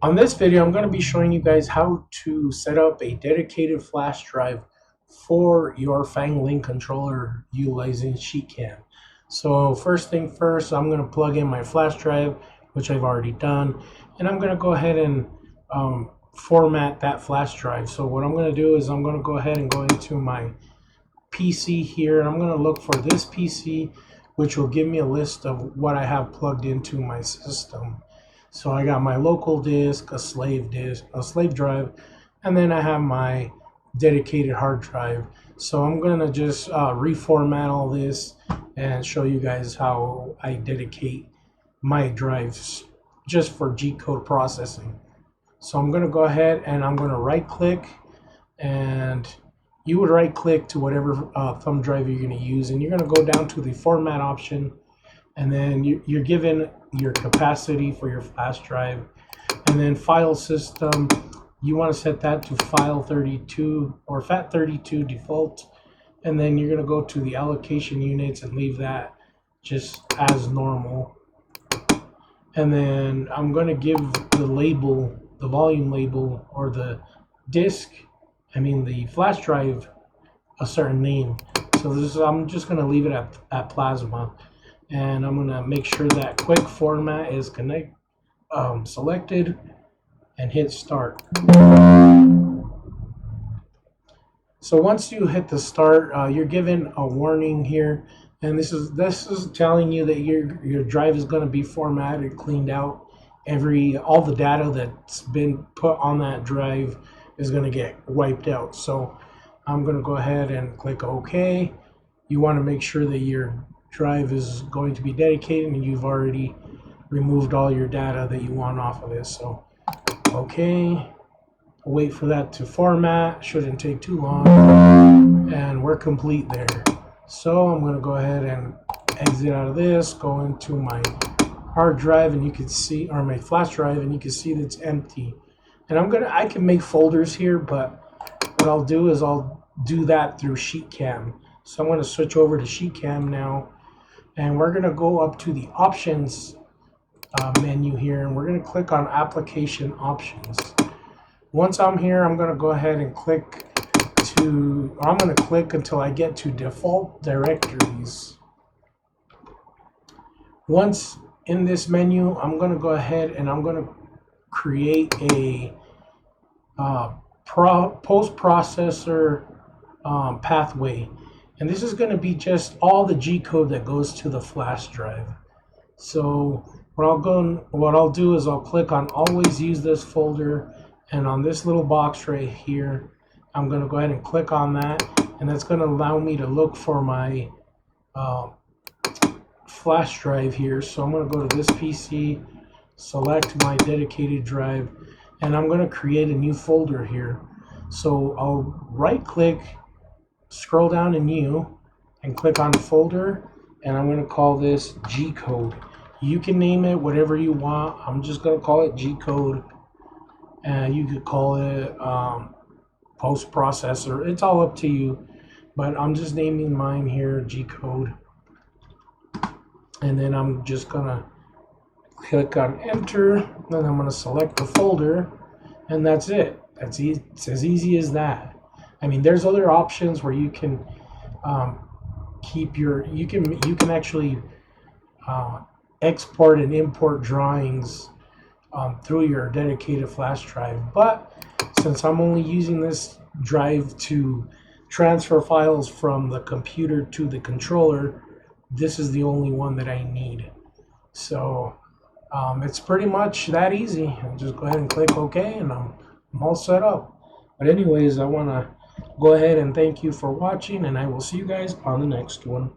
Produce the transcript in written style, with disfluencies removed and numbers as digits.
On this video, I'm going to be showing you guys how to set up a dedicated flash drive for your Fangling controller utilizing Sheetcam. So first thing first, I'm going to plug in my flash drive, which I've already done, and I'm going to go ahead and format that flash drive. So what I'm going to do is I'm going to go ahead and go into my PC here, and I'm going to look for this PC, which will give me a list of what I have plugged into my system. So I got my local disk, a slave drive, and then I have my dedicated hard drive. So I'm gonna just reformat all this and show you guys how I dedicate my drives just for G-code processing. So I'm gonna go ahead and I'm gonna right click, and you would right click to whatever thumb drive you're gonna use, and you're gonna go down to the format option, and then you're given your capacity for your flash drive, and then file system, you want to set that to file 32 or FAT32 default, and then you're going to go to the allocation units and leave that just as normal. And then I'm going to give the label, the volume label, or the the flash drive, a certain name. So I'm just going to leave it at plasma. And I'm going to make sure that quick format is selected and hit start. So once you hit the start, you're given a warning here, and this is telling you that your drive is going to be formatted, cleaned out. All the data that's been put on that drive is going to get wiped out. So I'm going to go ahead and click OK. You want to make sure that your drive is going to be dedicated and you've already removed all your data that you want off of it. So okay, wait for that to format, shouldn't take too long, and we're complete there. So I'm going to go ahead and exit out of this, go into my hard drive, and you can see, or my flash drive, and you can see that it's empty. And I can make folders here, but what I'll do is I'll do that through Sheetcam. So I'm going to switch over to Sheetcam now, and we're going to go up to the options menu here, and we're going to click on application options. Once I'm here, I'm going to go ahead and I'm going to click until I get to default directories. Once in this menu, I'm going to go ahead and I'm going to create a post-processor pathway. And this is going to be just all the G code that goes to the flash drive. So what I'll do is I'll click on always use this folder, and on this little box right here, I'm going to go ahead and click on that, and that's going to allow me to look for my flash drive here. So I'm going to go to this PC, select my dedicated drive, and I'm going to create a new folder here. So I'll right click, scroll down to new, and click on folder, and I'm going to call this G code. You can name it whatever you want. I'm just going to call it G code, and you could call it post processor. It's all up to you, but I'm just naming mine here G code. And then I'm just going to click on enter, then I'm going to select the folder, and that's it. It's as easy as that. I mean, there's other options where you can you can actually export and import drawings through your dedicated flash drive. But since I'm only using this drive to transfer files from the computer to the controller, this is the only one that I need. So it's pretty much that easy. I'll just go ahead and click OK, and I'm all set up. But anyways, I want to go ahead and thank you for watching, and I will see you guys on the next one.